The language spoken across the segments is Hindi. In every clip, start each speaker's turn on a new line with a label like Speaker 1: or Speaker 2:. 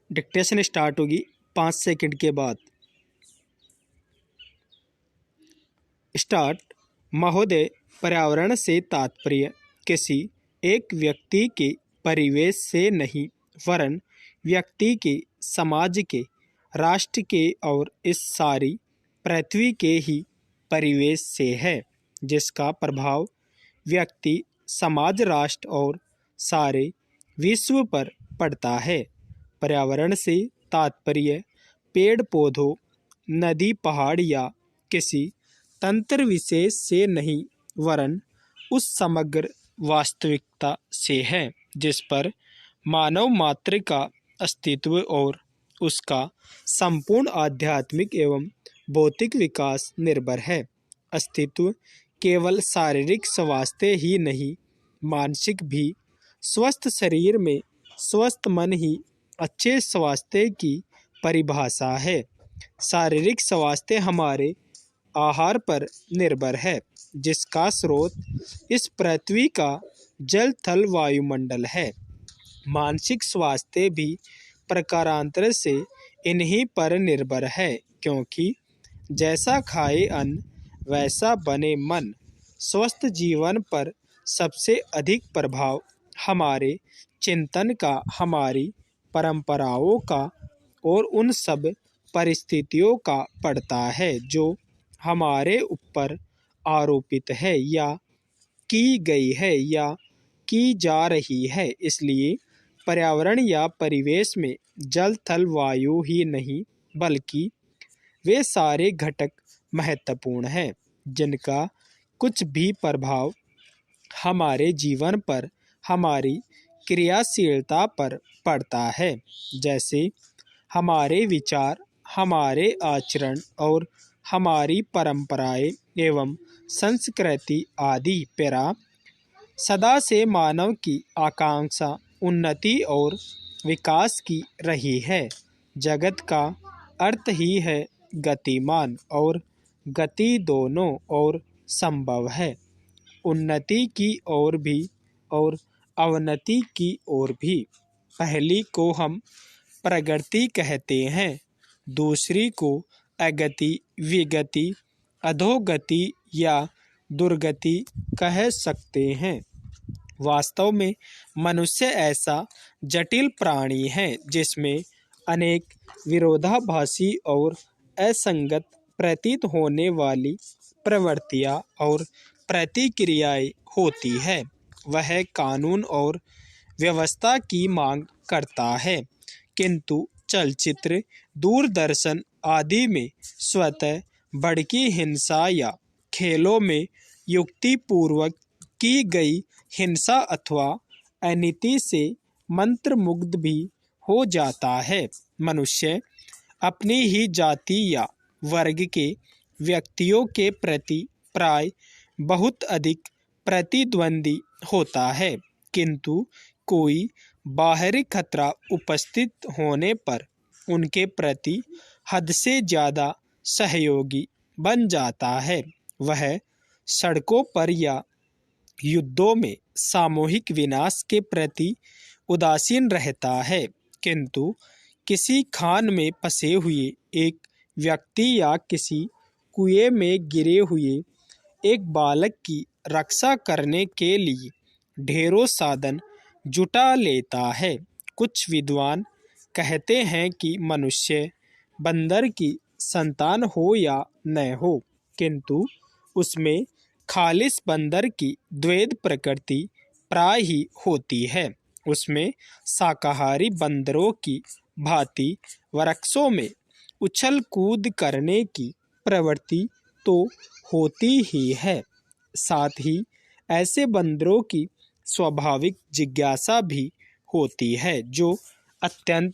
Speaker 1: डिक्टेशन स्टार्ट होगी 5 सेकंड के बाद। स्टार्ट। महोदय, पर्यावरण से तात्पर्य किसी एक व्यक्ति के परिवेश से नहीं वरन व्यक्ति के, समाज के, राष्ट्र के और इस सारी पृथ्वी के ही परिवेश से है, जिसका प्रभाव व्यक्ति, समाज, राष्ट्र और सारे विश्व पर पड़ता है। पर्यावरण से तात्पर्य पेड़ पौधों, नदी, पहाड़ या किसी तंत्र विशेष से नहीं वरन उस समग्र वास्तविकता से है जिस पर मानव मात्र का अस्तित्व और उसका संपूर्ण आध्यात्मिक एवं भौतिक विकास निर्भर है। अस्तित्व केवल शारीरिक स्वास्थ्य ही नहीं, मानसिक भी। स्वस्थ शरीर में स्वस्थ मन ही अच्छे स्वास्थ्य की परिभाषा है। शारीरिक स्वास्थ्य हमारे आहार पर निर्भर है, जिसका स्रोत इस पृथ्वी का जल, थल, वायुमंडल है। मानसिक स्वास्थ्य भी प्रकारांतर से इन्हीं पर निर्भर है, क्योंकि जैसा खाए अन्न वैसा बने मन। स्वस्थ जीवन पर सबसे अधिक प्रभाव हमारे चिंतन का, हमारी परंपराओं का और उन सब परिस्थितियों का पड़ता है जो हमारे ऊपर आरोपित है या की गई है या की जा रही है। इसलिए पर्यावरण या परिवेश में जल, थल, वायु ही नहीं बल्कि वे सारे घटक महत्वपूर्ण हैं जिनका कुछ भी प्रभाव हमारे जीवन पर, हमारी क्रियाशीलता पर पड़ता है। जैसे हमारे विचार, हमारे आचरण और हमारी परंपराएं एवं संस्कृति आदि। पैरा। सदा से मानव की आकांक्षा उन्नति और विकास की रही है। जगत का अर्थ ही है गतिमान, और गति दोनों ओर संभव है, उन्नति की ओर भी और अवनति की ओर भी। पहली को हम प्रगति कहते हैं, दूसरी को अगति, विगति, अधोगति या दुर्गति कह सकते हैं। वास्तव में मनुष्य ऐसा जटिल प्राणी है जिसमें अनेक विरोधाभासी और असंगत प्रतीत होने वाली प्रवृत्तियां और प्रतिक्रियाएं होती है। वह कानून और व्यवस्था की मांग करता है, किंतु चलचित्र, दूरदर्शन आदि में स्वतः भड़की हिंसा या खेलों में युक्तिपूर्वक की गई हिंसा अथवा अनीति से मंत्रमुग्ध भी हो जाता है। मनुष्य अपनी ही जाति या वर्ग के व्यक्तियों के प्रति प्राय बहुत अधिक प्रतिद्वंदी होता है, किंतु कोई बाहरी खतरा उपस्थित होने पर उनके प्रति हद से ज़्यादा सहयोगी बन जाता है। वह सड़कों पर या युद्धों में सामूहिक विनाश के प्रति उदासीन रहता है, किंतु किसी खान में फंसे हुए एक व्यक्ति या किसी कुएं में गिरे हुए एक बालक की रक्षा करने के लिए ढेरों साधन जुटा लेता है। कुछ विद्वान कहते हैं कि मनुष्य बंदर की संतान हो या न हो, किंतु उसमें खालिस बंदर की द्वैध प्रकृति प्राय ही होती है। उसमें शाकाहारी बंदरों की भांति वृक्षों में उछल कूद करने की प्रवृत्ति तो होती ही है, साथ ही ऐसे बंदरों की स्वाभाविक जिज्ञासा भी होती है जो अत्यंत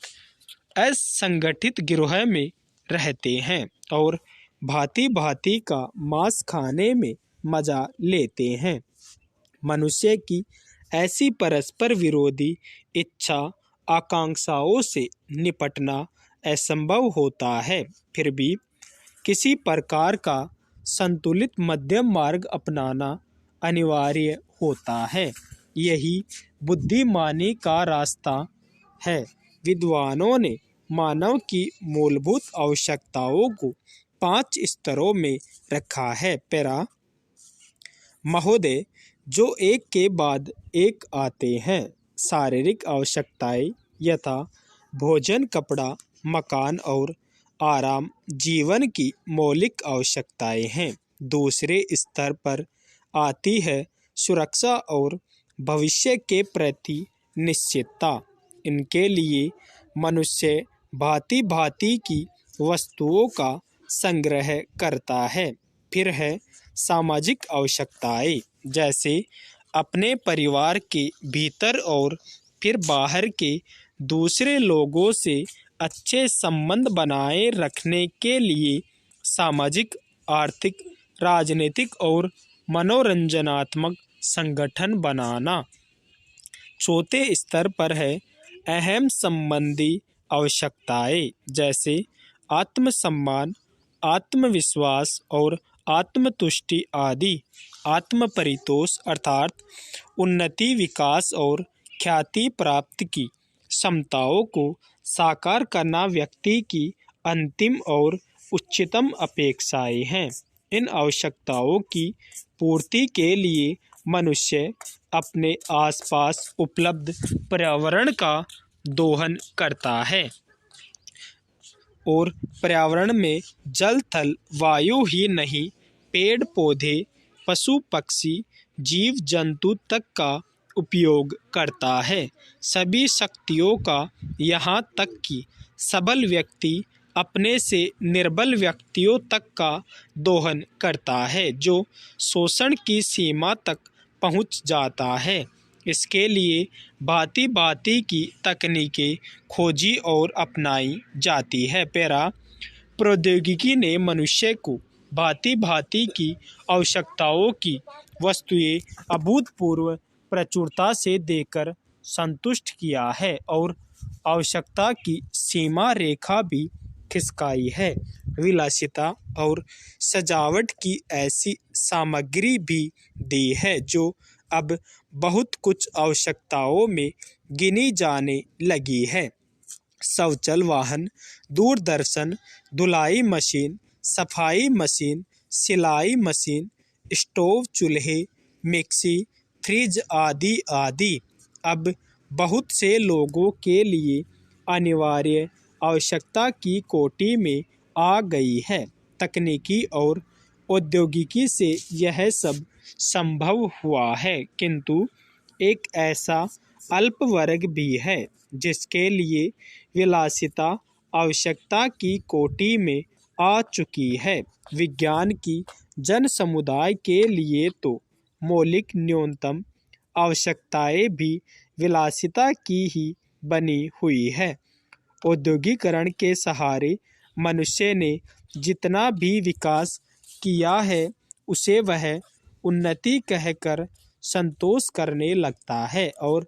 Speaker 1: असंगठित गिरोह में रहते हैं और भांति भांति का मांस खाने में मजा लेते हैं। मनुष्य की ऐसी परस्पर विरोधी इच्छा आकांक्षाओं से निपटना असंभव होता है, फिर भी किसी प्रकार का संतुलित मध्यम मार्ग अपनाना अनिवार्य होता है। यही बुद्धिमानी का रास्ता है। विद्वानों ने मानव की मूलभूत आवश्यकताओं को 5 स्तरों में रखा है। पैरा महोदय, जो एक के बाद एक आते हैं। शारीरिक आवश्यकताएं यथा भोजन, कपड़ा, मकान और आराम जीवन की मौलिक आवश्यकताएं हैं। दूसरे स्तर पर आती है सुरक्षा और भविष्य के प्रति निश्चितता। इनके लिए मनुष्य भांति भांति की वस्तुओं का संग्रह करता है। फिर है सामाजिक आवश्यकताएं, जैसे अपने परिवार के भीतर और फिर बाहर के दूसरे लोगों से अच्छे संबंध बनाए रखने के लिए सामाजिक, आर्थिक, राजनीतिक और मनोरंजनात्मक संगठन बनाना। चौथे स्तर पर है अहम संबंधी आवश्यकताएं, जैसे आत्मसम्मान, आत्मविश्वास और आत्मतुष्टि आदि। आत्म परितोष अर्थात उन्नति, विकास और ख्याति प्राप्ति की क्षमताओं को साकार करना व्यक्ति की अंतिम और उच्चतम अपेक्षाएं हैं। इन आवश्यकताओं की पूर्ति के लिए मनुष्य अपने आसपास उपलब्ध पर्यावरण का दोहन करता है और पर्यावरण में जल, थल, वायु ही नहीं, पेड़ पौधे, पशु पक्षी, जीव जंतु तक का उपयोग करता है। सभी शक्तियों का, यहाँ तक कि सबल व्यक्ति अपने से निर्बल व्यक्तियों तक का दोहन करता है, जो शोषण की सीमा तक पहुँच जाता है। इसके लिए भांति भांति की तकनीकें खोजी और अपनाई जाती है। पैरा प्रौद्योगिकी ने मनुष्य को भांति भांति की आवश्यकताओं की वस्तुएं अभूतपूर्व प्रचुरता से देकर संतुष्ट किया है और आवश्यकता की सीमा रेखा भी खिसकाई है। विलासिता और सजावट की ऐसी सामग्री भी दी है जो अब बहुत कुछ आवश्यकताओं में गिनी जाने लगी है। शौचल वाहन, दूरदर्शन, धुलाई मशीन, सफाई मशीन, सिलाई मशीन, स्टोव, चूल्हे, मिक्सी, फ्रिज आदि आदि अब बहुत से लोगों के लिए अनिवार्य आवश्यकता की कोटि में आ गई है। तकनीकी और औद्योगिकी से यह सब संभव हुआ है, किंतु एक ऐसा अल्प वर्ग भी है जिसके लिए विलासिता आवश्यकता की कोटि में आ चुकी है। विज्ञान की जन समुदाय के लिए तो मौलिक न्यूनतम आवश्यकताएं भी विलासिता की ही बनी हुई है। औद्योगिकरण के सहारे मनुष्य ने जितना भी विकास किया है उसे वह उन्नति कहकर संतोष करने लगता है और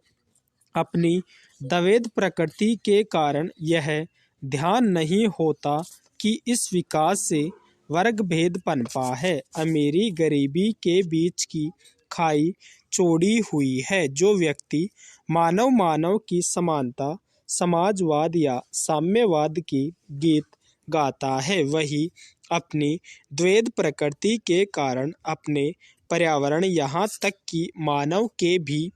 Speaker 1: अपनी द्वैध प्रकृति के कारण यह ध्यान नहीं होता कि इस विकास से वर्ग भेद पनपा है। अमीरी गरीबी के बीच की खाई चौड़ी हुई है। जो व्यक्ति मानव मानव की समानता, समाजवाद या साम्यवाद की गीत गाता है, वही अपनी द्वैध प्रकृति के कारण अपने पर्यावरण, यहाँ तक कि मानव के भी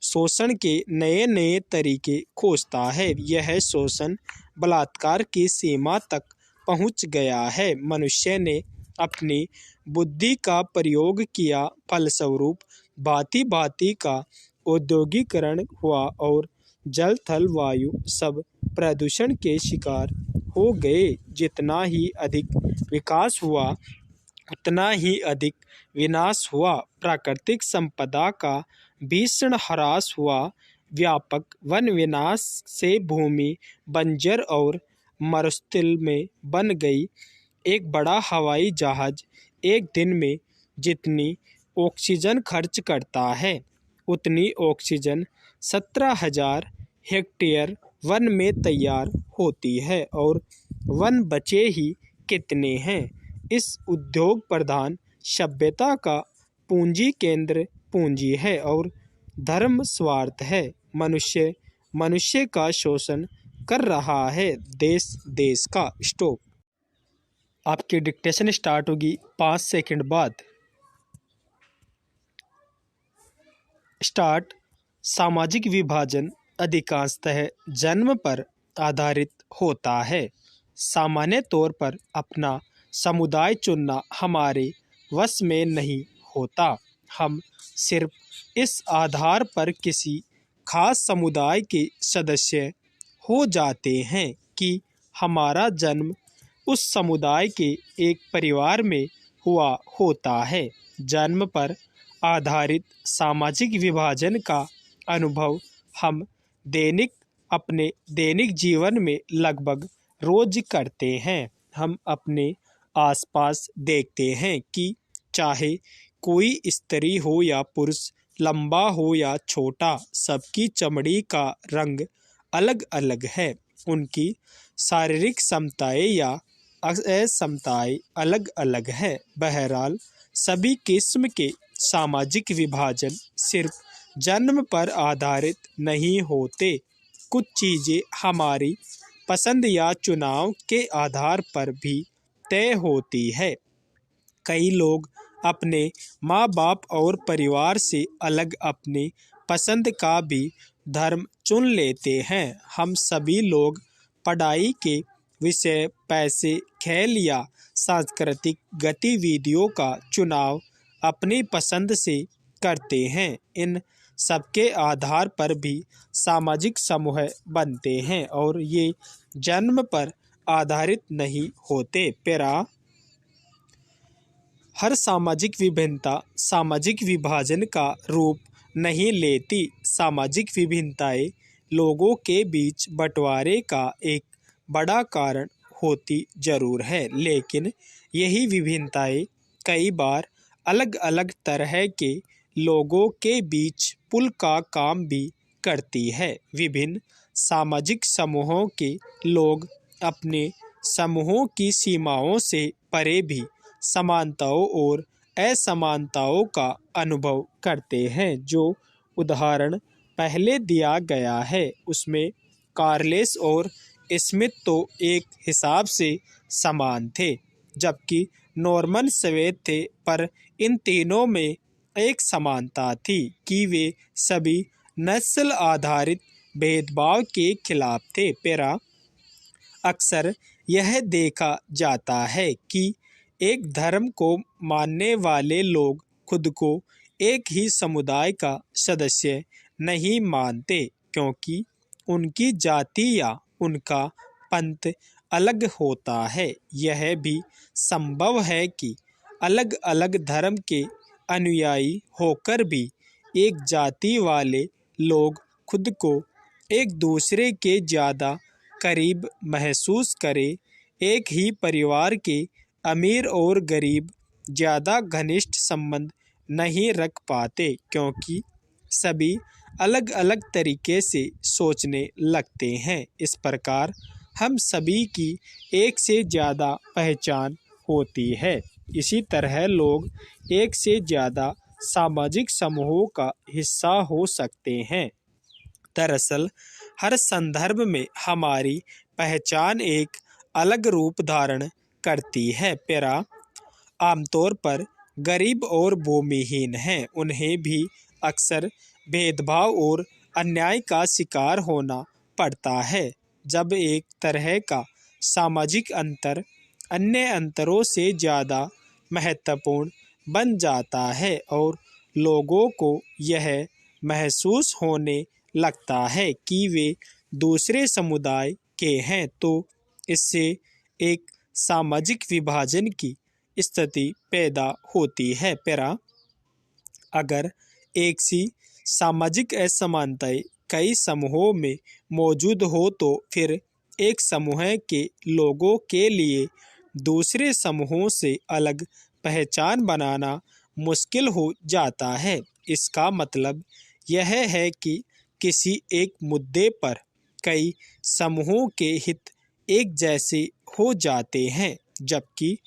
Speaker 1: शोषण के नए नए तरीके खोजता है। यह शोषण बलात्कार की सीमा तक पहुँच गया है। मनुष्य ने अपनी बुद्धि का प्रयोग किया, फलस्वरूप भांति भांति का औद्योगिकरण हुआ और जल, थल, वायु सब प्रदूषण के शिकार हो गए। जितना ही अधिक विकास हुआ उतना ही अधिक विनाश हुआ। प्राकृतिक संपदा का भीषण ह्रास हुआ। व्यापक वन विनाश से भूमि बंजर और मरुस्थल में बन गई। एक बड़ा हवाई जहाज एक दिन में जितनी ऑक्सीजन खर्च करता है उतनी ऑक्सीजन 17,000 हेक्टेयर वन में तैयार होती है, और वन बचे ही कितने हैं। इस उद्योग प्रधान सभ्यता का पूंजी केंद्र पूंजी है और धर्म स्वार्थ है। मनुष्य का शोषण कर रहा है देश देश का। स्टॉप। आपकी डिक्टेशन स्टार्ट होगी 5 सेकंड बाद। स्टार्ट। सामाजिक विभाजन अधिकांशतः जन्म पर आधारित होता है। सामान्य तौर पर अपना समुदाय चुनना हमारे वश में नहीं होता। हम सिर्फ इस आधार पर किसी खास समुदाय के सदस्य हो जाते हैं कि हमारा जन्म उस समुदाय के एक परिवार में हुआ होता है। जन्म पर आधारित सामाजिक विभाजन का अनुभव हम अपने दैनिक जीवन में लगभग रोज करते हैं। हम अपने आसपास देखते हैं कि चाहे कोई स्त्री हो या पुरुष, लंबा हो या छोटा, सबकी चमड़ी का रंग अलग अलग है। उनकी शारीरिक क्षमताएं या असमताएं अलग अलग है। बहरहाल सभी किस्म के सामाजिक विभाजन सिर्फ जन्म पर आधारित नहीं होते। कुछ चीज़ें हमारी पसंद या चुनाव के आधार पर भी तय होती है। कई लोग अपने माँ बाप और परिवार से अलग अपने पसंद का भी धर्म चुन लेते हैं। हम सभी लोग पढ़ाई के विषय, पैसे, खेल या सांस्कृतिक गतिविधियों का चुनाव अपनी पसंद से करते हैं। इन सबके आधार पर भी सामाजिक समूह बनते हैं और ये जन्म पर आधारित नहीं होते। पैरा। हर सामाजिक विभिन्नता सामाजिक विभाजन का रूप नहीं लेती। सामाजिक विभिन्नताएं लोगों के बीच बंटवारे का एक बड़ा कारण होती जरूर है, लेकिन यही विभिन्नताएं कई बार अलग अलग तरह के लोगों के बीच पुल का काम भी करती है। विभिन्न सामाजिक समूहों के लोग अपने समूहों की सीमाओं से परे भी समानताओं और असमानताओं का अनुभव करते हैं। जो उदाहरण पहले दिया गया है उसमें कार्लेस और स्मिथ तो एक हिसाब से समान थे, जबकि नॉर्मन श्वेत थे, पर इन तीनों में एक समानता थी कि वे सभी नस्ल आधारित भेदभाव के खिलाफ थे। पैरा। अक्सर यह देखा जाता है कि एक धर्म को मानने वाले लोग खुद को एक ही समुदाय का सदस्य नहीं मानते, क्योंकि उनकी जाति या उनका पंथ अलग होता है। यह भी संभव है कि अलग अलग धर्म के अनुयायी होकर भी एक जाति वाले लोग खुद को एक दूसरे के ज़्यादा करीब महसूस करें। एक ही परिवार के अमीर और गरीब ज़्यादा घनिष्ठ संबंध नहीं रख पाते, क्योंकि सभी अलग अलग तरीके से सोचने लगते हैं। इस प्रकार हम सभी की एक से ज़्यादा पहचान होती है। इसी तरह लोग एक से ज़्यादा सामाजिक समूहों का हिस्सा हो सकते हैं। दरअसल हर संदर्भ में हमारी पहचान एक अलग रूप धारण करती है। पैरा। आमतौर पर गरीब और भूमिहीन हैं, उन्हें भी अक्सर भेदभाव और अन्याय का शिकार होना पड़ता है। जब एक तरह का सामाजिक अंतर अन्य अंतरों से ज़्यादा महत्वपूर्ण बन जाता है और लोगों को यह महसूस होने लगता है कि वे दूसरे समुदाय के हैं, तो इससे एक सामाजिक विभाजन की स्थिति पैदा होती है। पैरा। अगर एक सी सामाजिक असमानताएं कई समूहों में मौजूद हो तो फिर एक समूह के लोगों के लिए दूसरे समूहों से अलग पहचान बनाना मुश्किल हो जाता है। इसका मतलब यह है कि किसी एक मुद्दे पर कई समूहों के हित एक जैसे हो जाते हैं, जबकि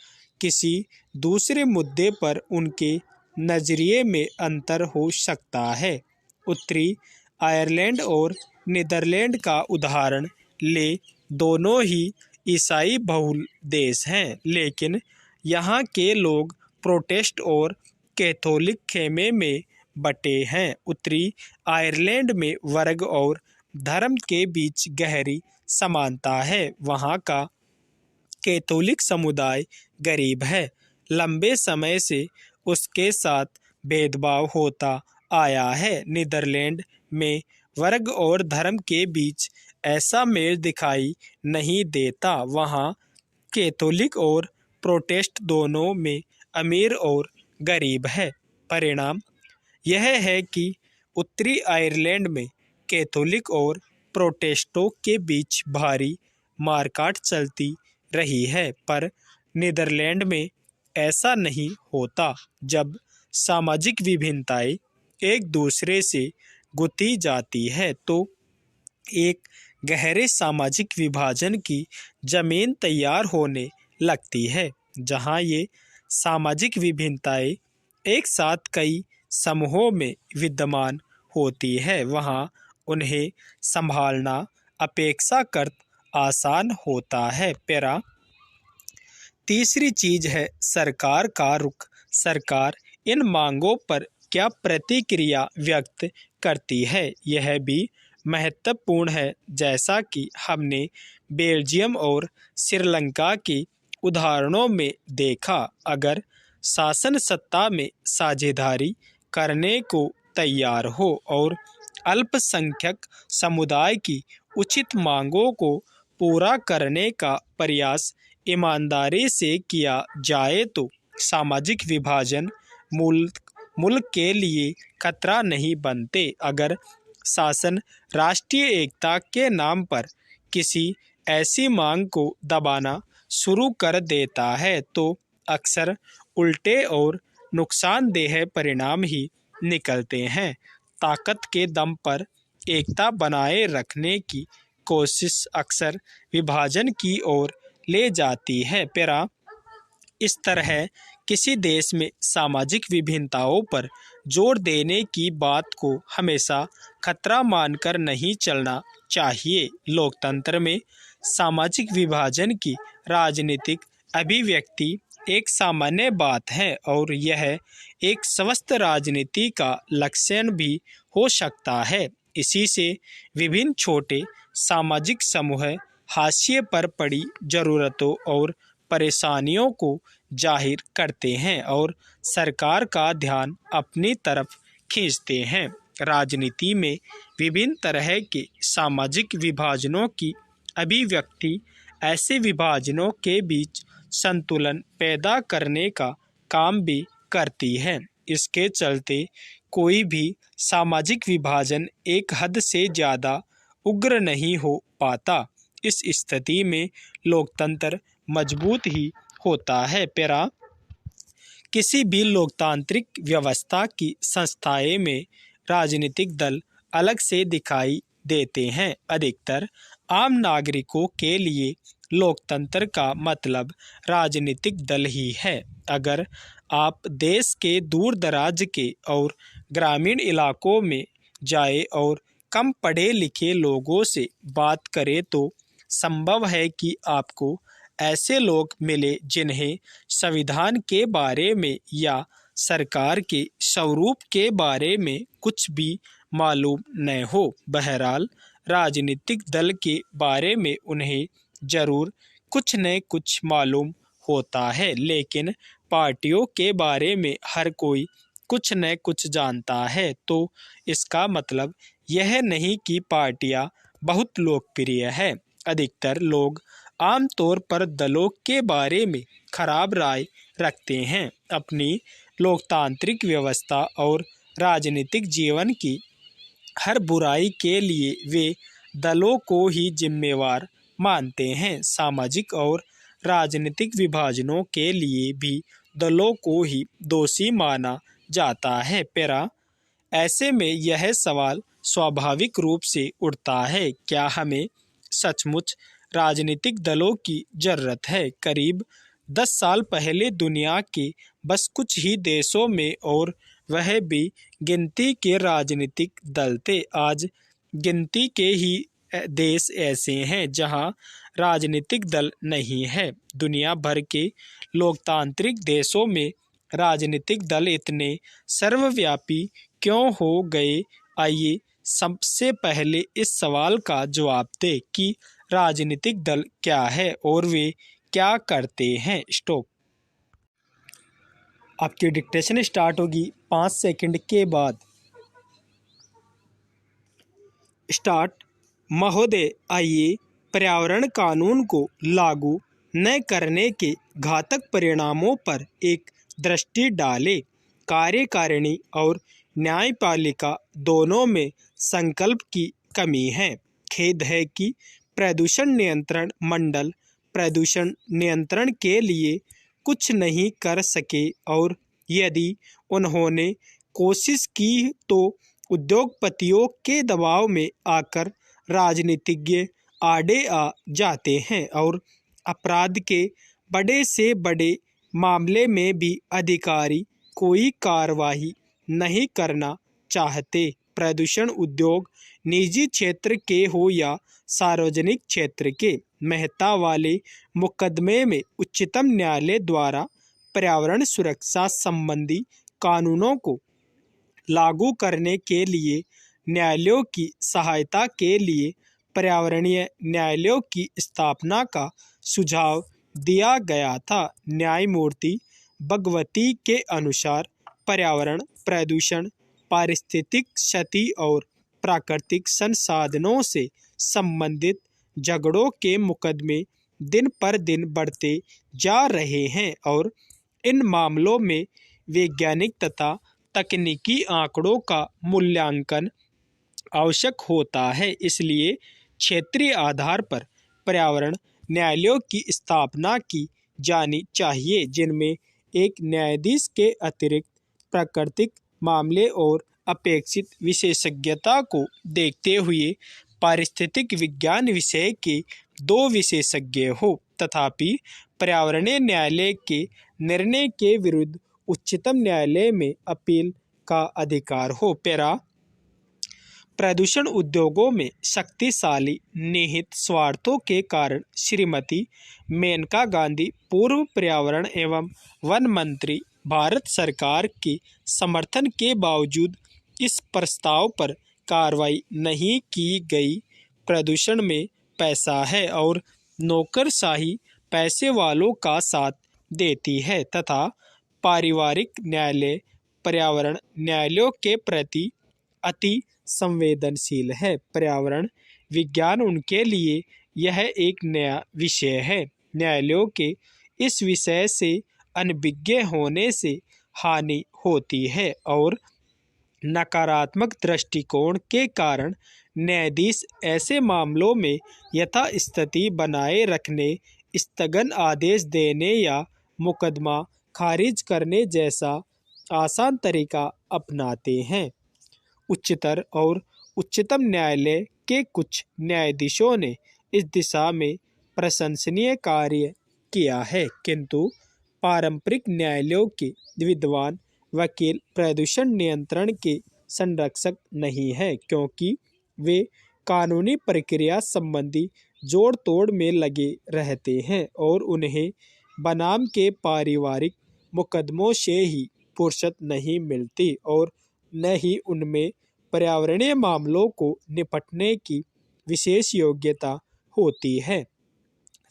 Speaker 1: किसी दूसरे मुद्दे पर उनके नज़रिए में अंतर हो सकता है। उत्तरी आयरलैंड और नीदरलैंड का उदाहरण ले दोनों ही ईसाई बहुल देश हैं, लेकिन यहाँ के लोग प्रोटेस्ट और कैथोलिक खेमे में बटे हैं। उत्तरी आयरलैंड में वर्ग और धर्म के बीच गहरी समानता है। वहाँ का कैथोलिक समुदाय गरीब है। लंबे समय से उसके साथ भेदभाव होता आया है। नीदरलैंड में वर्ग और धर्म के बीच ऐसा मेल दिखाई नहीं देता। वहाँ कैथोलिक और प्रोटेस्ट दोनों में अमीर और गरीब है। परिणाम यह है कि उत्तरी आयरलैंड में कैथोलिक और प्रोटेस्टों के बीच भारी मारकाट चलती रही है, पर नीदरलैंड में ऐसा नहीं होता। जब सामाजिक विभिन्नताएं एक दूसरे से गुती जाती है तो एक गहरे सामाजिक विभाजन की जमीन तैयार होने लगती है। जहां ये सामाजिक विभिन्नताएं एक साथ कई समूहों में विद्यमान होती है, वहां उन्हें संभालना अपेक्षाकृत आसान होता है। तीसरी चीज है सरकार का रुख। सरकार इन मांगों पर क्या प्रतिक्रिया व्यक्त करती है, यह भी महत्वपूर्ण है। जैसा कि हमने बेल्जियम और श्रीलंका के उदाहरणों में देखा, अगर शासन सत्ता में साझेदारी करने को तैयार हो और अल्पसंख्यक समुदाय की उचित मांगों को पूरा करने का प्रयास ईमानदारी से किया जाए तो सामाजिक विभाजन मुल्क के लिए खतरा नहीं बनते। अगर शासन राष्ट्रीय एकता के नाम पर किसी ऐसी मांग को दबाना शुरू कर देता है तो अक्सर उल्टे और नुकसानदेह परिणाम ही निकलते हैं। ताकत के दम पर एकता बनाए रखने की कोशिश अक्सर विभाजन की ओर ले जाती है। इस तरह किसी देश में सामाजिक विभिन्नताओं पर जोर देने की बात को हमेशा खतरा मानकर नहीं चलना चाहिए। लोकतंत्र में सामाजिक विभाजन की राजनीतिक अभिव्यक्ति एक सामान्य बात है और यह एक स्वस्थ राजनीति का लक्षण भी हो सकता है। इसी से विभिन्न छोटे सामाजिक समूह हाशिए पर पड़ी जरूरतों और परेशानियों को जाहिर करते हैं और सरकार का ध्यान अपनी तरफ खींचते हैं। राजनीति में विभिन्न तरह के सामाजिक विभाजनों की अभिव्यक्ति ऐसे विभाजनों के बीच संतुलन पैदा करने का काम भी करती है। इसके चलते कोई भी सामाजिक विभाजन एक हद से ज़्यादा उग्र नहीं हो पाता। इस स्थिति में लोकतंत्र मजबूत ही होता है। किसी भी लोकतांत्रिक व्यवस्था की संस्थाएं में राजनीतिक दल अलग से दिखाई देते हैं। अधिकतर आम नागरिकों के लिए लोकतंत्र का मतलब राजनीतिक दल ही है। अगर आप देश के दूर दराज के और ग्रामीण इलाकों में जाए और कम पढ़े लिखे लोगों से बात करें तो संभव है कि आपको ऐसे लोग मिले जिन्हें संविधान के बारे में या सरकार के स्वरूप के बारे में कुछ भी मालूम न हो। बहरहाल राजनीतिक दल के बारे में उन्हें जरूर कुछ न कुछ मालूम होता है, लेकिन पार्टियों के बारे में हर कोई कुछ न कुछ जानता है तो इसका मतलब यह नहीं कि पार्टियां बहुत लोकप्रिय है। अधिकतर लोग आमतौर पर दलों के बारे में खराब राय रखते हैं। अपनी लोकतांत्रिक व्यवस्था और राजनीतिक जीवन की हर बुराई के लिए वे दलों को ही जिम्मेवार मानते हैं। सामाजिक और राजनीतिक विभाजनों के लिए भी दलों को ही दोषी माना जाता है। ऐसे में यह सवाल स्वाभाविक रूप से उठता है, क्या हमें सचमुच राजनीतिक दलों की जरूरत है? करीब 10 साल पहले दुनिया के बस कुछ ही देशों में, और वह भी गिनती के राजनीतिक दल थे। आज गिनती के ही देश ऐसे हैं जहां राजनीतिक दल नहीं है। दुनिया भर के लोकतांत्रिक देशों में राजनीतिक दल इतने सर्वव्यापी क्यों हो गए? आइए सबसे पहले इस सवाल का जवाब दें कि राजनीतिक दल क्या है और वे क्या करते हैं। स्टॉप। आपकी डिक्टेशन स्टार्ट होगी 5 सेकंड के बाद। स्टार्ट। महोदय, आइए पर्यावरण कानून को लागू न करने के घातक परिणामों पर एक दृष्टि डालें। कार्यकारिणी और न्यायपालिका दोनों में संकल्प की कमी है। खेद है कि प्रदूषण नियंत्रण मंडल प्रदूषण नियंत्रण के लिए कुछ नहीं कर सके और यदि उन्होंने कोशिश की तो उद्योगपतियों के दबाव में आकर राजनीतिज्ञ आड़े आ जाते हैं और अपराध के बड़े से बड़े मामले में भी अधिकारी कोई कार्रवाई नहीं करना चाहते। प्रदूषण उद्योग निजी क्षेत्र के हो या सार्वजनिक क्षेत्र के, महत्ता वाले मुकदमे में उच्चतम न्यायालय द्वारा पर्यावरण सुरक्षा संबंधी कानूनों को लागू करने के लिए न्यायालयों की सहायता के लिए पर्यावरणीय न्यायालयों की स्थापना का सुझाव दिया गया था। न्यायमूर्ति भगवती के अनुसार पर्यावरण प्रदूषण, पारिस्थितिक क्षति और प्राकृतिक संसाधनों से संबंधित झगड़ों के मुकदमे दिन पर दिन बढ़ते जा रहे हैं और इन मामलों में वैज्ञानिक तथा तकनीकी आंकड़ों का मूल्यांकन आवश्यक होता है। इसलिए क्षेत्रीय आधार पर पर्यावरण न्यायालयों की स्थापना की जानी चाहिए, जिनमें एक न्यायाधीश के अतिरिक्त प्राकृतिक मामले और अपेक्षित विशेषज्ञता को देखते हुए पारिस्थितिक विज्ञान विषय के 2 विशेषज्ञ हो। तथापि पर्यावरणीय न्यायालय के निर्णय के विरुद्ध उच्चतम न्यायालय में अपील का अधिकार हो। प्रदूषण उद्योगों में शक्तिशाली निहित स्वार्थों के कारण श्रीमती मेनका गांधी, पूर्व पर्यावरण एवं वन मंत्री, भारत सरकार के समर्थन के बावजूद इस प्रस्ताव पर कार्रवाई नहीं की गई। प्रदूषण में पैसा है और नौकरशाही पैसे वालों का साथ देती है तथा पारिवारिक न्यायालय पर्यावरण न्यायालयों के प्रति अति संवेदनशील है। पर्यावरण विज्ञान उनके लिए यह एक नया विषय है। न्यायालयों के इस विषय से अनभिज्ञ होने से हानि होती है और नकारात्मक दृष्टिकोण के कारण न्यायाधीश ऐसे मामलों में यथास्थिति बनाए रखने, स्थगन आदेश देने या मुकदमा खारिज करने जैसा आसान तरीका अपनाते हैं। उच्चतर और उच्चतम न्यायालय के कुछ न्यायाधीशों ने इस दिशा में प्रशंसनीय कार्य किया है, किंतु पारंपरिक न्यायालयों के विद्वान वकील प्रदूषण नियंत्रण के संरक्षक नहीं है, क्योंकि वे कानूनी प्रक्रिया संबंधी जोड़ तोड़ में लगे रहते हैं और उन्हें बनाम के पारिवारिक मुकदमों से ही फुर्सत नहीं मिलती और न ही उनमें पर्यावरणीय मामलों को निपटने की विशेष योग्यता होती है।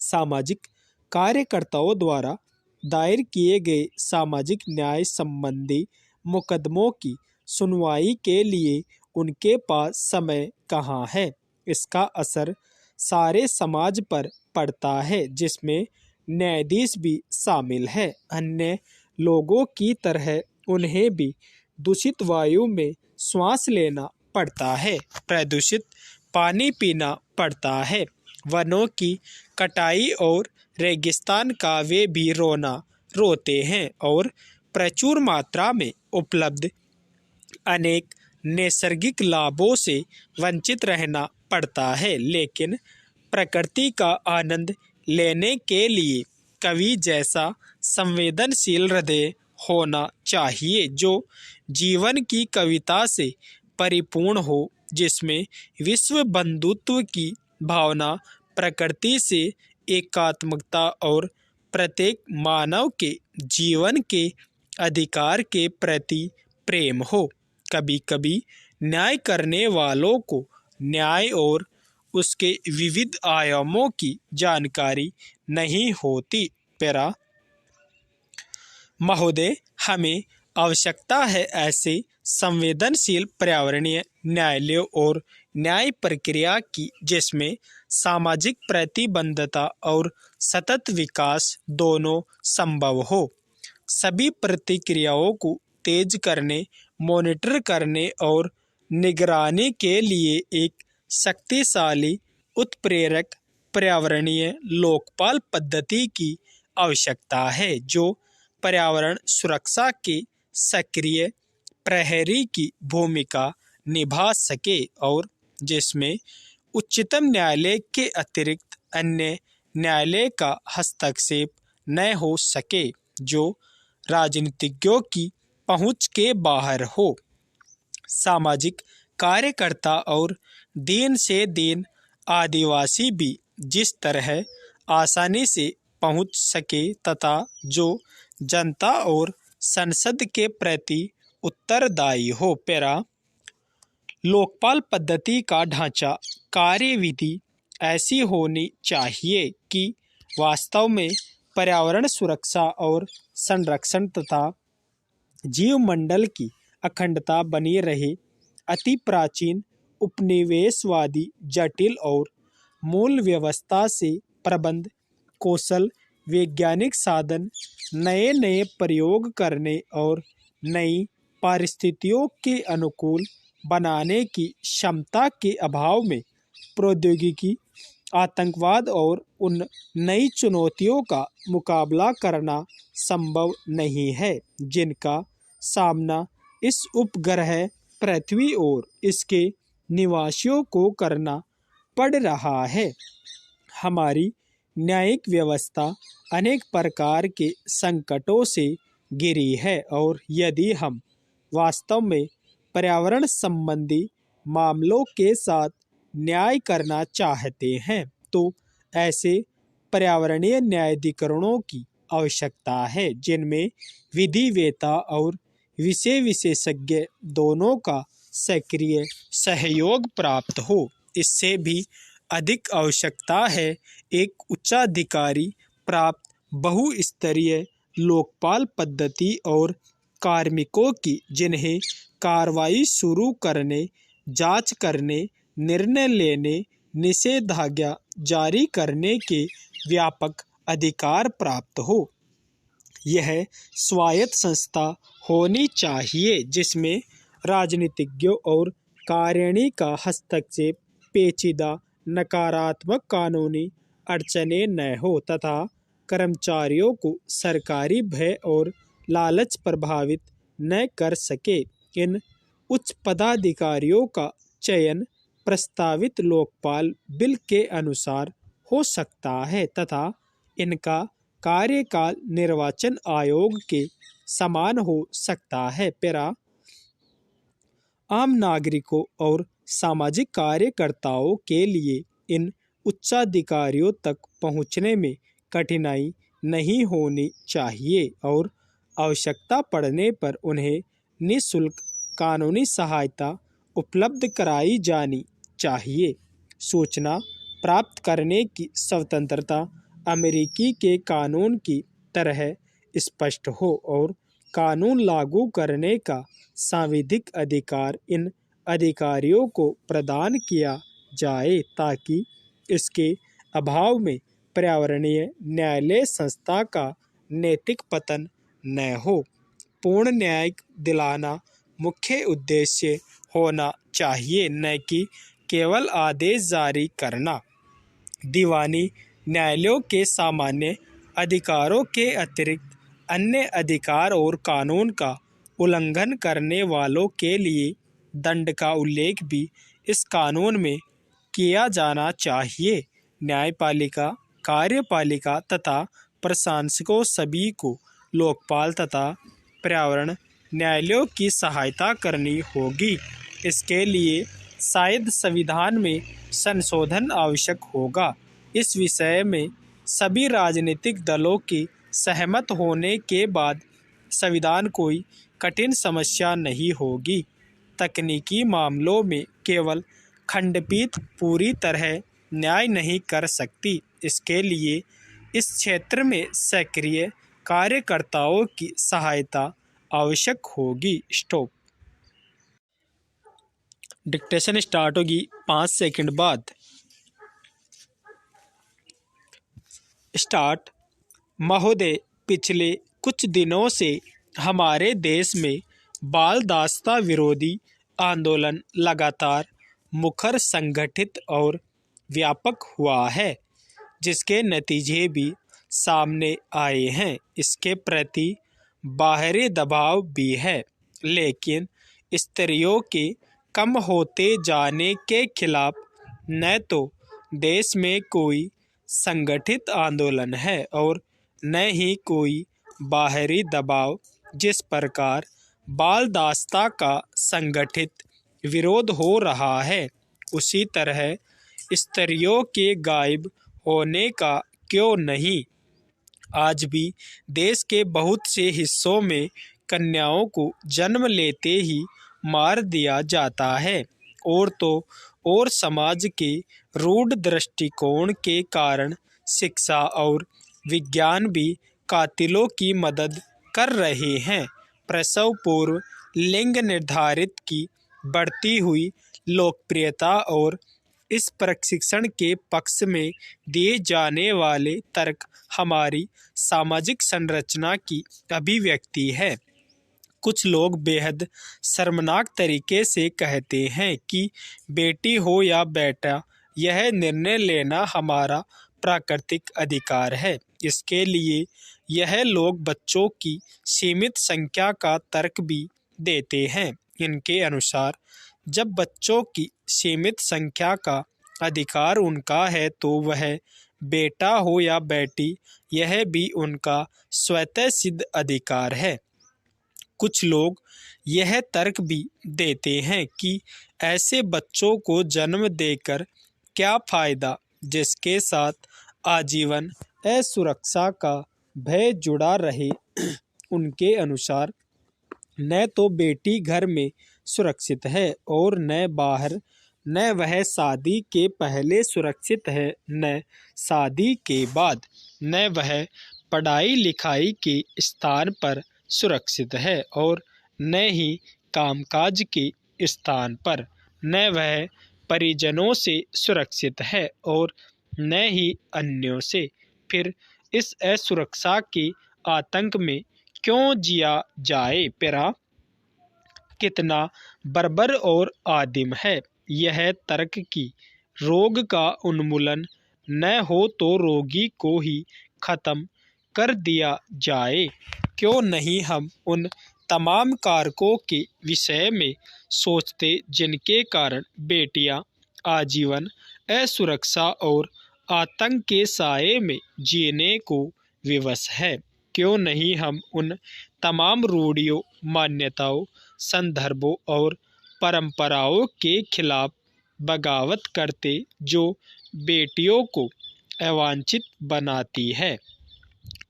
Speaker 1: सामाजिक कार्यकर्ताओं द्वारा दायर किए गए सामाजिक न्याय संबंधी मुकदमों की सुनवाई के लिए उनके पास समय कहाँ है? इसका असर सारे समाज पर पड़ता है, जिसमें न्यायाधीश भी शामिल है। अन्य लोगों की तरह उन्हें भी दूषित वायु में श्वास लेना पड़ता है, प्रदूषित पानी पीना पड़ता है, वनों की कटाई और रेगिस्तान का वे भी रोते हैं और प्रचुर मात्रा में उपलब्ध अनेक नैसर्गिक लाभों से वंचित रहना पड़ता है। लेकिन प्रकृति का आनंद लेने के लिए कवि जैसा संवेदनशील हृदय होना चाहिए, जो जीवन की कविता से परिपूर्ण हो जिसमें विश्व बंधुत्व की भावना, प्रकृति से एकात्मकता और प्रत्येक मानव के जीवन के अधिकार के प्रति प्रेम हो। कभी कभी न्याय करने वालों को न्याय और उसके विविध आयामों की जानकारी नहीं होती। पैरा महोदय, हमें आवश्यकता है ऐसे संवेदनशील पर्यावरणीय न्यायालयों और न्याय प्रक्रिया की जिसमें सामाजिक प्रतिबद्धता और सतत विकास दोनों संभव हो। सभी प्रतिक्रियाओं को तेज करने, मॉनिटर करने और निगरानी के लिए एक शक्तिशाली उत्प्रेरक पर्यावरणीय लोकपाल पद्धति की आवश्यकता है जो पर्यावरण सुरक्षा के सक्रिय प्रहरी की भूमिका निभा सके और जिसमें उच्चतम न्यायालय के अतिरिक्त अन्य न्यायालय का हस्तक्षेप न हो सके, जो राजनीतिज्ञों की पहुंच के बाहर हो। सामाजिक कार्यकर्ता और दिन से दिन आदिवासी भी जिस तरह आसानी से पहुंच सके तथा जो जनता और संसद के प्रति उत्तरदायी हो। पैरा लोकपाल पद्धति का ढांचा, कार्यविधि ऐसी होनी चाहिए कि वास्तव में पर्यावरण सुरक्षा और संरक्षण तथा जीवमंडल की अखंडता बनी रहे। अति प्राचीन उपनिवेशवादी जटिल और मूल व्यवस्था से प्रबंध कौशल, वैज्ञानिक साधन, नए नए प्रयोग करने और नई परिस्थितियों के अनुकूल बनाने की क्षमता के अभाव में प्रौद्योगिकी, आतंकवाद और उन नई चुनौतियों का मुकाबला करना संभव नहीं है जिनका सामना इस उपग्रह पृथ्वी और इसके निवासियों को करना पड़ रहा है। हमारी न्यायिक व्यवस्था अनेक प्रकार के संकटों से घिरी है और यदि हम वास्तव में पर्यावरण संबंधी मामलों के साथ न्याय करना चाहते हैं तो ऐसे पर्यावरणीय न्यायाधिकरणों की आवश्यकता है जिनमें विधिवेत्ता और विषय विशेषज्ञ दोनों का सक्रिय सहयोग प्राप्त हो। इससे भी अधिक आवश्यकता है एक उच्चाधिकारी प्राप्त बहुस्तरीय लोकपाल पद्धति और कार्मिकों की जिन्हें कार्रवाई शुरू करने, जांच करने, निर्णय लेने, निषेधाज्ञा जारी करने के व्यापक अधिकार प्राप्त हो। यह स्वायत्त संस्था होनी चाहिए जिसमें राजनीतिज्ञों और कार्यणी का हस्तक्षेप, पेचीदा नकारात्मक कानूनी अड़चनें न हो तथा कर्मचारियों को सरकारी भय और लालच प्रभावित न कर सके। इन उच्च पदाधिकारियों का चयन प्रस्तावित लोकपाल बिल के अनुसार हो सकता है तथा इनका कार्यकाल निर्वाचन आयोग के समान हो सकता है। पैरा आम नागरिकों और सामाजिक कार्यकर्ताओं के लिए इन उच्चाधिकारियों तक पहुंचने में कठिनाई नहीं होनी चाहिए और आवश्यकता पड़ने पर उन्हें निःशुल्क कानूनी सहायता उपलब्ध कराई जानी चाहिए। सूचना प्राप्त करने की स्वतंत्रता अमेरिकी के कानून की तरह स्पष्ट हो और कानून लागू करने का सांविधिक अधिकार इन अधिकारियों को प्रदान किया जाए ताकि इसके अभाव में पर्यावरणीय न्यायालय संस्था का नैतिक पतन न हो। पूर्ण न्याय दिलाना मुख्य उद्देश्य होना चाहिए, न कि केवल आदेश जारी करना। दीवानी न्यायालयों के सामान्य अधिकारों के अतिरिक्त अन्य अधिकार और कानून का उल्लंघन करने वालों के लिए दंड का उल्लेख भी इस कानून में किया जाना चाहिए। न्यायपालिका, कार्यपालिका तथा प्रशासकों सभी को लोकपाल तथा पर्यावरण न्यायालयों की सहायता करनी होगी। इसके लिए शायद संविधान में संशोधन आवश्यक होगा। इस विषय में सभी राजनीतिक दलों के सहमत होने के बाद संविधान कोई कठिन समस्या नहीं होगी। तकनीकी मामलों में केवल खंडपीठ पूरी तरह न्याय नहीं कर सकती, इसके लिए इस क्षेत्र में सक्रिय कार्यकर्ताओं की सहायता आवश्यक होगी। स्टॉप। डिक्टेशन स्टार्ट होगी 5 सेकंड बाद। स्टार्ट। महोदय, पिछले कुछ दिनों से हमारे देश में बाल दासता विरोधी आंदोलन लगातार मुखर, संगठित और व्यापक हुआ है, जिसके नतीजे भी सामने आए हैं। इसके प्रति बाहरी दबाव भी है, लेकिन स्त्रियों के कम होते जाने के खिलाफ न तो देश में कोई संगठित आंदोलन है और न ही कोई बाहरी दबाव। जिस प्रकार बाल दासता का संगठित विरोध हो रहा है, उसी तरह स्त्रियों के गायब होने का क्यों नहीं। आज भी देश के बहुत से हिस्सों में कन्याओं को जन्म लेते ही मार दिया जाता है, और तो और समाज के रूढ़ दृष्टिकोण के कारण शिक्षा और विज्ञान भी कातिलों की मदद कर रहे हैं। प्रसव पूर्व लिंग निर्धारित की बढ़ती हुई लोकप्रियता और इस प्रशिक्षण के पक्ष में दिए जाने वाले तर्क हमारी सामाजिक संरचना की अभिव्यक्ति है। कुछ लोग बेहद शर्मनाक तरीके से कहते हैं कि बेटी हो या बेटा, यह निर्णय लेना हमारा प्राकृतिक अधिकार है। इसके लिए यह लोग बच्चों की सीमित संख्या का तर्क भी देते हैं। इनके अनुसार जब बच्चों की सीमित संख्या का अधिकार उनका है, तो वह बेटा हो या बेटी, यह भी उनका स्वतः सिद्ध अधिकार है। कुछ लोग यह तर्क भी देते हैं कि ऐसे बच्चों को जन्म देकर क्या फायदा, जिसके साथ आजीवन असुरक्षा का भय जुड़ा रहे। उनके अनुसार न तो बेटी घर में सुरक्षित है और न बाहर, न वह शादी के पहले सुरक्षित है, न शादी के बाद, न वह पढ़ाई लिखाई के स्थान पर सुरक्षित है और न ही कामकाज के स्थान पर, न वह परिजनों से सुरक्षित है और न ही अन्यों से। फिर इस असुरक्षा के आतंक में क्यों जिया जाए? पेरा कितना बर्बर और आदिम है यह तर्क कि रोग का उन्मूलन न हो तो रोगी को ही खत्म कर दिया जाए। क्यों नहीं हम उन तमाम कारकों के विषय में सोचते जिनके कारण बेटियां आजीवन असुरक्षा और आतंक के साए में जीने को विवश है? क्यों नहीं हम उन तमाम रूढ़ियों, मान्यताओं, संदर्भों और परंपराओं के खिलाफ बगावत करते जो बेटियों को अवांछित बनाती है?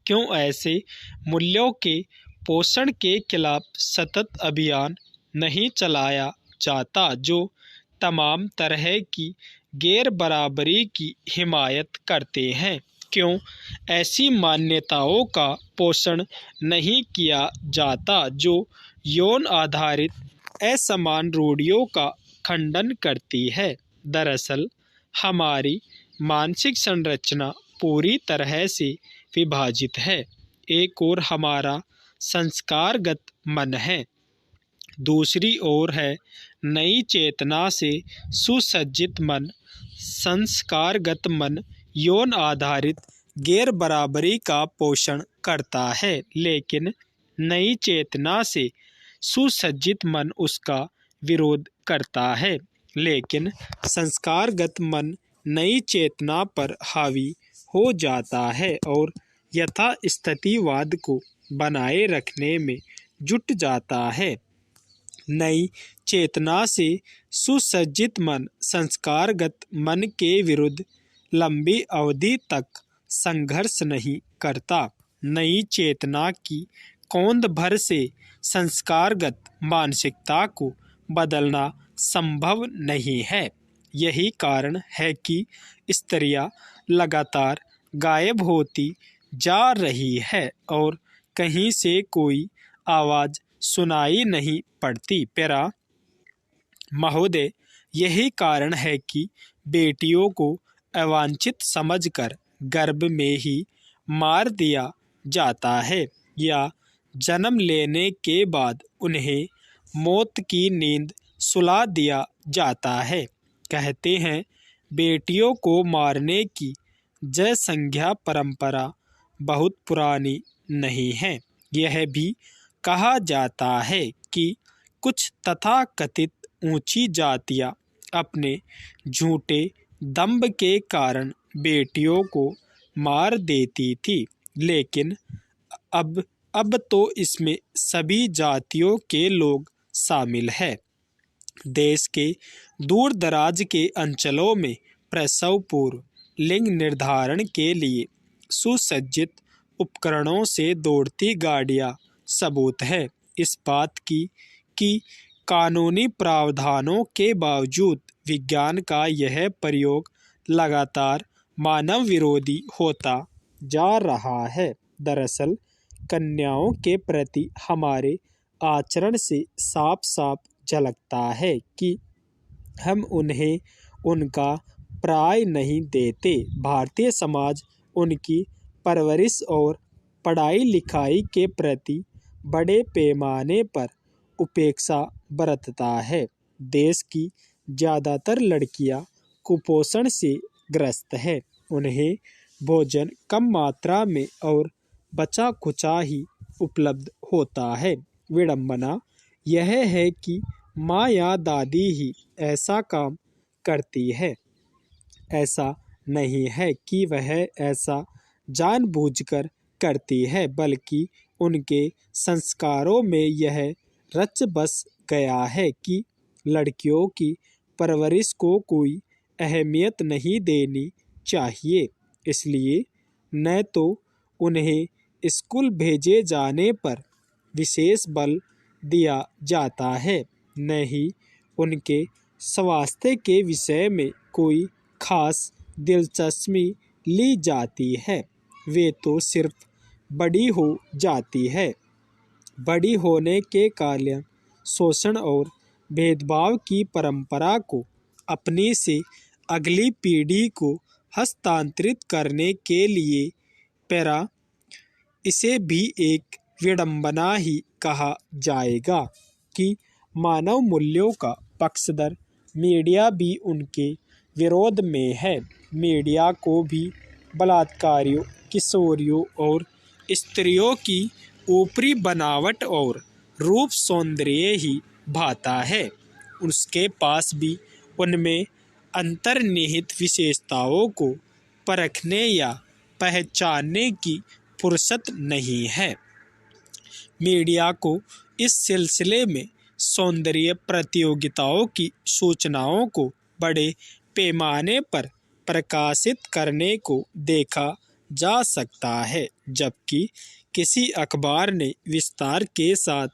Speaker 1: क्यों ऐसे मूल्यों के पोषण के खिलाफ सतत अभियान नहीं चलाया जाता जो तमाम तरह की गैर बराबरी की हिमायत करते हैं? क्यों ऐसी मान्यताओं का पोषण नहीं किया जाता जो यौन आधारित असमान रूढ़ियों का खंडन करती है? दरअसल हमारी मानसिक संरचना पूरी तरह से विभाजित है। एक ओर हमारा संस्कारगत मन है, दूसरी ओर है नई चेतना से सुसज्जित मन। संस्कारगत मन यौन आधारित गैर बराबरी का पोषण करता है, लेकिन नई चेतना से सुसज्जित मन उसका विरोध करता है। लेकिन संस्कारगत मन नई चेतना पर हावी हो जाता है और यथास्थितिवाद को बनाए रखने में जुट जाता है। नई चेतना से सुसज्जित मन संस्कारगत मन के विरुद्ध लंबी अवधि तक संघर्ष नहीं करता। नई चेतना की कौंध भर से संस्कारगत मानसिकता को बदलना संभव नहीं है। यही कारण है कि स्त्रियां लगातार गायब होती जा रही है और कहीं से कोई आवाज सुनाई नहीं पड़ती। प्यारा महोदय, यही कारण है कि बेटियों को अवांछित समझकर गर्भ में ही मार दिया जाता है या जन्म लेने के बाद उन्हें मौत की नींद सुला दिया जाता है। कहते हैं, बेटियों को मारने की जनसंख्या परंपरा बहुत पुरानी नहीं है। यह भी कहा जाता है कि कुछ तथाकथित ऊंची जातियां अपने झूठे दंभ के कारण बेटियों को मार देती थी, लेकिन अब तो इसमें सभी जातियों के लोग शामिल हैं। देश के दूर दराज के अंचलों में प्रसव पूर्व लिंग निर्धारण के लिए सुसज्जित उपकरणों से दौड़ती गाड़ियां सबूत है इस बात की कि कानूनी प्रावधानों के बावजूद विज्ञान का यह प्रयोग लगातार मानव विरोधी होता जा रहा है। दरअसल कन्याओं के प्रति हमारे आचरण से साफ साफ झलकता है कि हम उन्हें उनका प्राय नहीं देते। भारतीय समाज उनकी परवरिश और पढ़ाई लिखाई के प्रति बड़े पैमाने पर उपेक्षा बरतता है। देश की ज़्यादातर लड़कियां कुपोषण से ग्रस्त है। उन्हें भोजन कम मात्रा में और बचा खुचा ही उपलब्ध होता है। विडंबना यह है कि माँ या दादी ही ऐसा काम करती है। ऐसा नहीं है कि वह ऐसा जानबूझकर करती है, बल्कि उनके संस्कारों में यह रच बस गया है कि लड़कियों की परवरिश को कोई अहमियत नहीं देनी चाहिए। इसलिए न तो उन्हें स्कूल भेजे जाने पर विशेष बल दिया जाता है, न ही उनके स्वास्थ्य के विषय में कोई खास दिलचस्पी ली जाती है। वे तो सिर्फ बड़ी हो जाती है। बड़ी होने के कारण शोषण और भेदभाव की परंपरा को अपनी से अगली पीढ़ी को हस्तांतरित करने के लिए पैरा इसे भी एक विडंबना ही कहा जाएगा कि मानव मूल्यों का पक्षधर मीडिया भी उनके विरोध में है। मीडिया को भी बलात्कारियों, किशोरियों और स्त्रियों की ऊपरी बनावट और रूप सौंदर्य ही भाता है। उसके पास भी उनमें अंतर्निहित विशेषताओं को परखने या पहचानने की फुर्सत नहीं है। मीडिया को इस सिलसिले में सौंदर्य प्रतियोगिताओं की सूचनाओं को बड़े पैमाने पर प्रकाशित करने को देखा जा सकता है, जबकि किसी अखबार ने विस्तार के साथ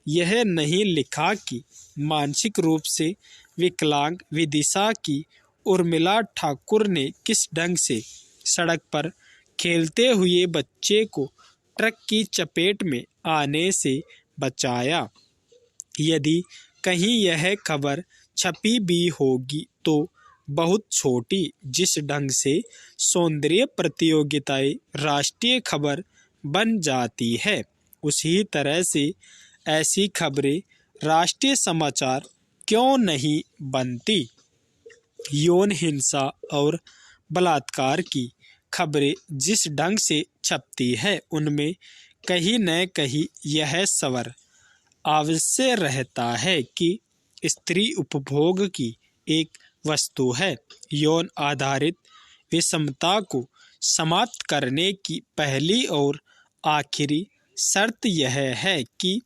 Speaker 1: यह नहीं लिखा कि मानसिक रूप से विकलांग विदिशा की उर्मिला ठाकुर ने किस ढंग से सड़क पर खेलते हुए बच्चे को ट्रक की चपेट में आने से बचाया। यदि कहीं यह खबर छपी भी होगी तो बहुत छोटी। जिस ढंग से सौंदर्य प्रतियोगिताएं राष्ट्रीय खबर बन जाती है, उसी तरह से ऐसी खबरें राष्ट्रीय समाचार क्यों नहीं बनती। यौन हिंसा और बलात्कार की खबरें जिस ढंग से छपती है, उनमें कहीं न कहीं यह सवाल अवश्य रहता है कि स्त्री उपभोग की एक वस्तु है। यौन आधारित विषमता को समाप्त करने की पहली और आखिरी शर्त यह है कि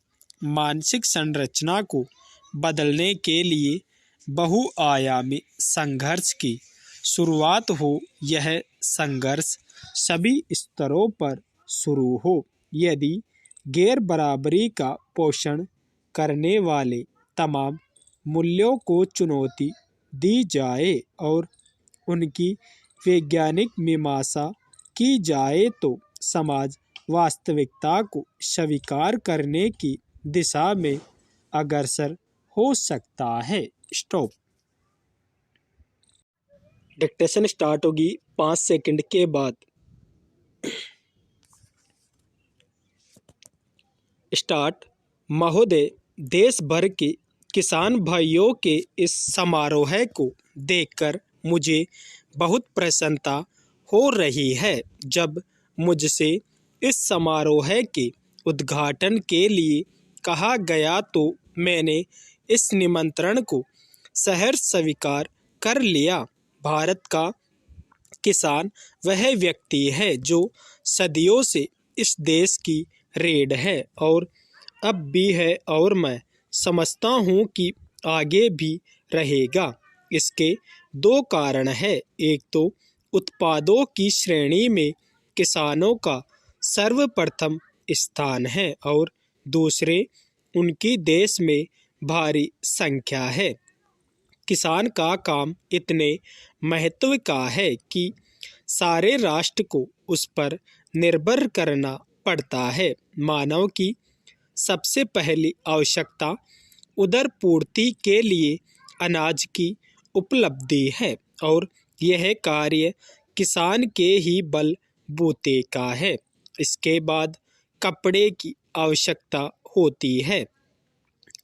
Speaker 1: मानसिक संरचना को बदलने के लिए बहुआयामी संघर्ष की शुरुआत हो। यह संघर्ष सभी स्तरों पर शुरू हो। यदि गैर बराबरी का पोषण करने वाले तमाम मूल्यों को चुनौती दी जाए और उनकी वैज्ञानिक मीमांसा की जाए तो समाज वास्तविकता को स्वीकार करने की दिशा में अग्रसर हो सकता है। स्टॉप। डिक्टेशन स्टार्ट होगी 5 सेकंड के बाद। स्टार्ट। महोदय, देश भर के किसान भाइयों के इस समारोह को देखकर मुझे बहुत प्रसन्नता हो रही है। जब मुझसे इस समारोह के उद्घाटन के लिए कहा गया तो मैंने इस निमंत्रण को सहर्ष स्वीकार कर लिया। भारत का किसान वह व्यक्ति है जो सदियों से इस देश की रीढ़ है और अब भी है, और मैं समझता हूँ कि आगे भी रहेगा। इसके दो कारण हैं। एक तो उत्पादों की श्रेणी में किसानों का सर्वप्रथम स्थान है और दूसरे उनकी देश में भारी संख्या है। किसान का काम इतने महत्व का है कि सारे राष्ट्र को उस पर निर्भर करना पड़ता है। मानव की सबसे पहली आवश्यकता उदर पूर्ति के लिए अनाज की उपलब्धि है और यह कार्य किसान के ही बलबूते का है। इसके बाद कपड़े की आवश्यकता होती है।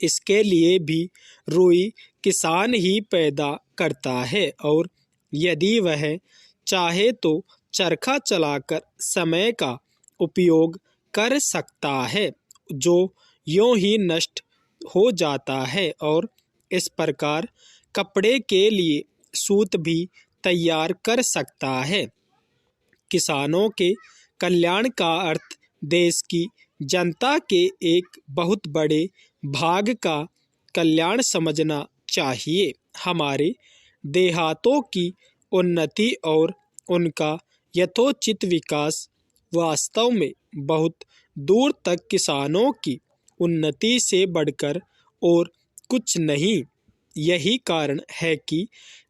Speaker 1: इसके लिए भी रुई किसान ही पैदा करता है और यदि वह चाहे तो चरखा चलाकर समय का उपयोग कर सकता है, जो यूं ही नष्ट हो जाता है, और इस प्रकार कपड़े के लिए सूत भी तैयार कर सकता है। किसानों के कल्याण का अर्थ देश की जनता के एक बहुत बड़े भाग का कल्याण समझना चाहिए। हमारे देहातों की उन्नति और उनका यथोचित विकास वास्तव में बहुत दूर तक किसानों की उन्नति से बढ़कर और कुछ नहीं। यही कारण है कि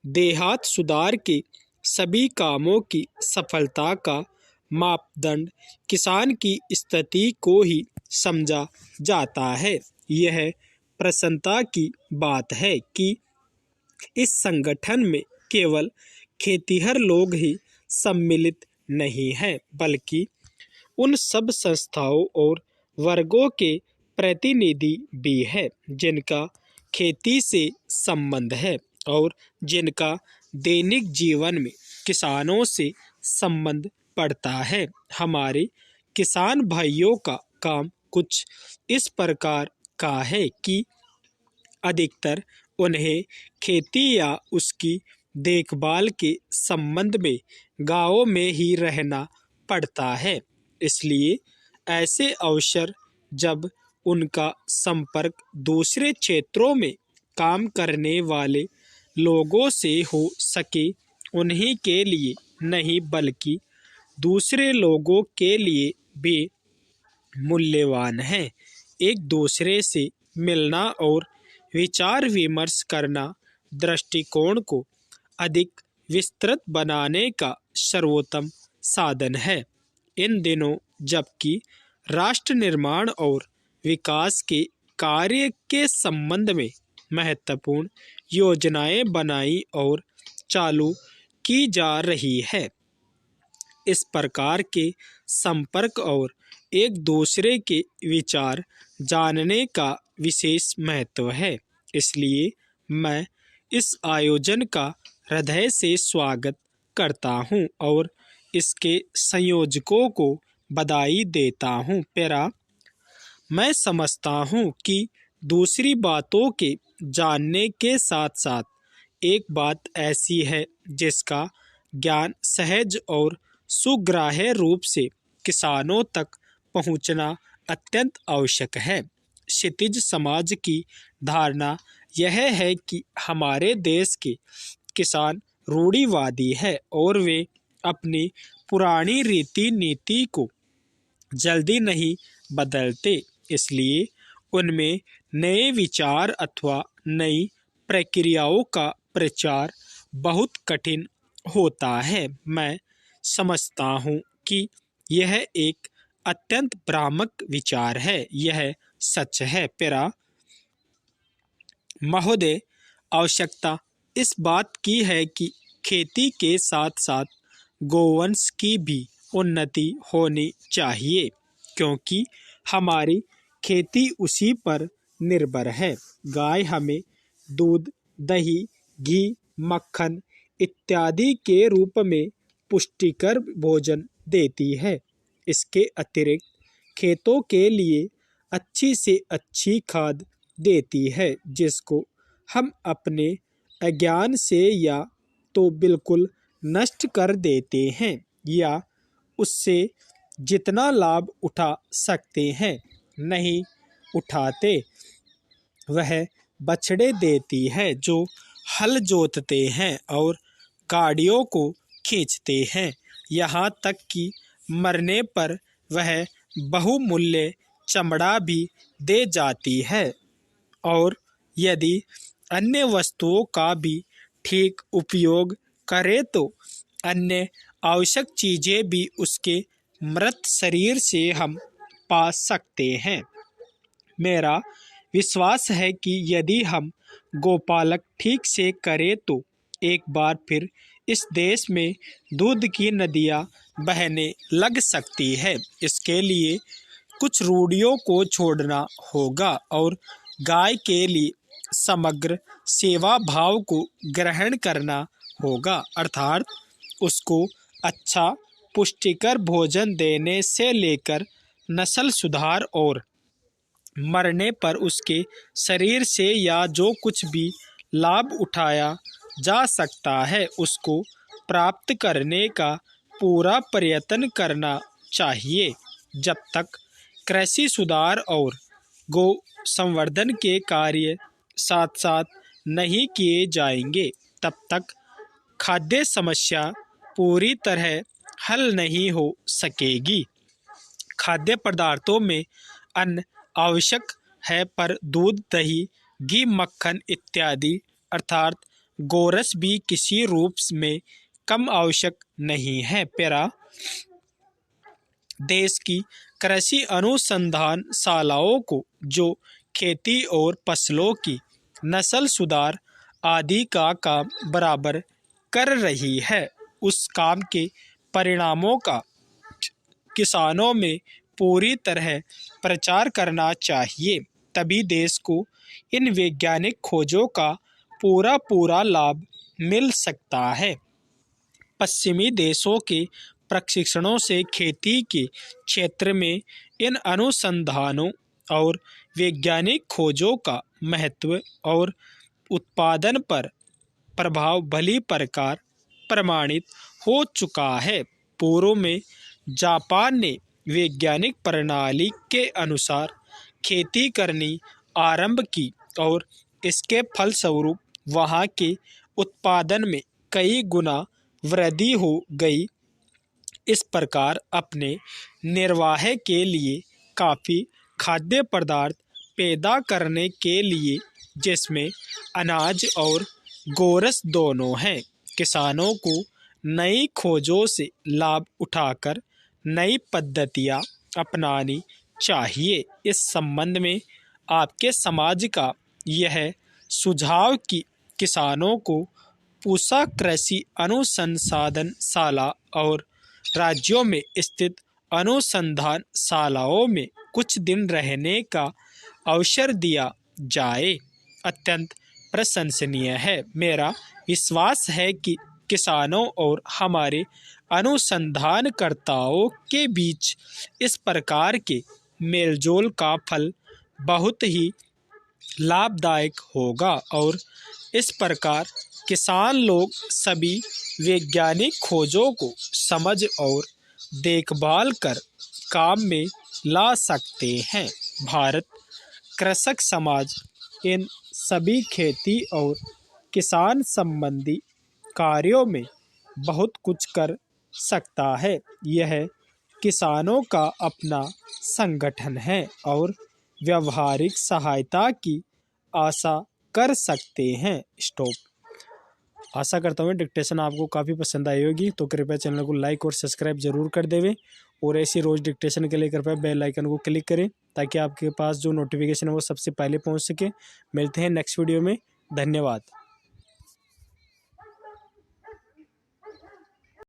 Speaker 1: देहात सुधार के सभी कामों की सफलता का मापदंड किसान की स्थिति को ही समझा जाता है। यह प्रसन्नता की बात है कि इस संगठन में केवल खेतिहर लोग ही सम्मिलित नहीं हैं, बल्कि उन सब संस्थाओं और वर्गों के प्रतिनिधि भी हैं जिनका खेती से संबंध है और जिनका दैनिक जीवन में किसानों से संबंध पड़ता है। हमारे किसान भाइयों का काम कुछ इस प्रकार का है कि अधिकतर उन्हें खेती या उसकी देखभाल के संबंध में गांवों में ही रहना पड़ता है। इसलिए ऐसे अवसर जब उनका संपर्क दूसरे क्षेत्रों में काम करने वाले लोगों से हो सके, उन्हीं के लिए नहीं बल्कि दूसरे लोगों के लिए भी मूल्यवान है। एक दूसरे से मिलना और विचार विमर्श करना दृष्टिकोण को अधिक विस्तृत बनाने का सर्वोत्तम साधन है। इन दिनों जबकि राष्ट्र निर्माण और विकास के कार्य के संबंध में महत्वपूर्ण योजनाएं बनाई और चालू की जा रही है, इस प्रकार के संपर्क और एक दूसरे के विचार जानने का विशेष महत्व है। इसलिए मैं इस आयोजन का हृदय से स्वागत करता हूं और इसके संयोजकों को बधाई देता हूं। पैरा, मैं समझता हूं कि दूसरी बातों के जानने के साथ साथ एक बात ऐसी है जिसका ज्ञान सहज और सुग्राह्य रूप से किसानों तक पहुंचना अत्यंत आवश्यक है। क्षितिज समाज की धारणा यह है कि हमारे देश के किसान रूढ़िवादी है और वे अपनी पुरानी रीति नीति को जल्दी नहीं बदलते, इसलिए उनमें नए विचार अथवा नई प्रक्रियाओं का प्रचार बहुत कठिन होता है। मैं समझता हूँ कि यह एक अत्यंत भ्रामक विचार है। यह सच है प्यारा महोदय, आवश्यकता इस बात की है कि खेती के साथ साथ गोवंश की भी उन्नति होनी चाहिए, क्योंकि हमारी खेती उसी पर निर्भर है। गाय हमें दूध, दही, घी, मक्खन इत्यादि के रूप में पुष्टिकर भोजन देती है। इसके अतिरिक्त खेतों के लिए अच्छी से अच्छी खाद देती है, जिसको हम अपने अज्ञान से या तो बिल्कुल नष्ट कर देते हैं या उससे जितना लाभ उठा सकते हैं नहीं उठाते। वह बछड़े देती है जो हल जोतते हैं और गाड़ियों को खींचते हैं, यहाँ तक कि मरने पर वह बहुमूल्य चमड़ा भी दे जाती है। और यदि अन्य वस्तुओं का भी ठीक उपयोग करे तो अन्य आवश्यक चीजें भी उसके मृत शरीर से हम पा सकते हैं। मेरा विश्वास है कि यदि हम गोपालक ठीक से करें तो एक बार फिर इस देश में दूध की नदियाँ बहने लग सकती है। इसके लिए कुछ रूढ़ियों को छोड़ना होगा और गाय के लिए समग्र सेवा भाव को ग्रहण करना होगा, अर्थात उसको अच्छा पुष्टिकर भोजन देने से लेकर नस्ल सुधार और मरने पर उसके शरीर से या जो कुछ भी लाभ उठाया जा सकता है उसको प्राप्त करने का पूरा प्रयत्न करना चाहिए। जब तक कृषि सुधार और गौ संवर्धन के कार्य साथ साथ नहीं किए जाएंगे, तब तक खाद्य समस्या पूरी तरह हल नहीं हो सकेगी। खाद्य पदार्थों में अन्न आवश्यक है, पर दूध, दही, घी, मक्खन इत्यादि अर्थात गोरस भी किसी रूप में कम आवश्यक नहीं है। प्यारा देश की कृषि अनुसंधान शालाओं को जो खेती और फसलों की नस्ल सुधार आदि का काम बराबर कर रही है, उस काम के परिणामों का किसानों में पूरी तरह प्रचार करना चाहिए। तभी देश को इन वैज्ञानिक खोजों का पूरा लाभ मिल सकता है। पश्चिमी देशों के प्रशिक्षणों से खेती के क्षेत्र में इन अनुसंधानों और वैज्ञानिक खोजों का महत्व और उत्पादन पर प्रभाव भली प्रकार प्रमाणित हो चुका है। पूर्व में जापान ने वैज्ञानिक प्रणाली के अनुसार खेती करनी आरंभ की और इसके फलस्वरूप वहाँ के उत्पादन में कई गुना वृद्धि हो गई। इस प्रकार अपने निर्वाह के लिए काफ़ी खाद्य पदार्थ पैदा करने के लिए, जिसमें अनाज और गोरस दोनों हैं, किसानों को नई खोजों से लाभ उठाकर नई पद्धतियाँ अपनानी चाहिए। इस संबंध में आपके समाज का यह सुझाव कि किसानों को पूसा कृषि अनुसंधान शाला और राज्यों में स्थित अनुसंधान शालाओं में कुछ दिन रहने का अवसर दिया जाए, अत्यंत प्रशंसनीय है। मेरा विश्वास है कि किसानों और हमारे अनुसंधानकर्ताओं के बीच इस प्रकार के मेलजोल का फल बहुत ही लाभदायक होगा और इस प्रकार किसान लोग सभी वैज्ञानिक खोजों को समझ और देखभाल कर काम में ला सकते हैं। भारत कृषक समाज इन सभी खेती और किसान संबंधी कार्यों में बहुत कुछ कर सकता है। यह किसानों का अपना संगठन है और व्यवहारिक सहायता की आशा कर सकते हैं। स्टॉप। आशा करता हूँ डिक्टेशन आपको काफ़ी पसंद आई होगी, तो कृपया चैनल को लाइक और सब्सक्राइब जरूर कर देवें और ऐसी रोज़ डिक्टेशन के लिए कृपया बेल आइकन को क्लिक करें ताकि आपके पास जो नोटिफिकेशन है वो सबसे पहले पहुँच सके। मिलते हैं नेक्स्ट वीडियो में। धन्यवाद।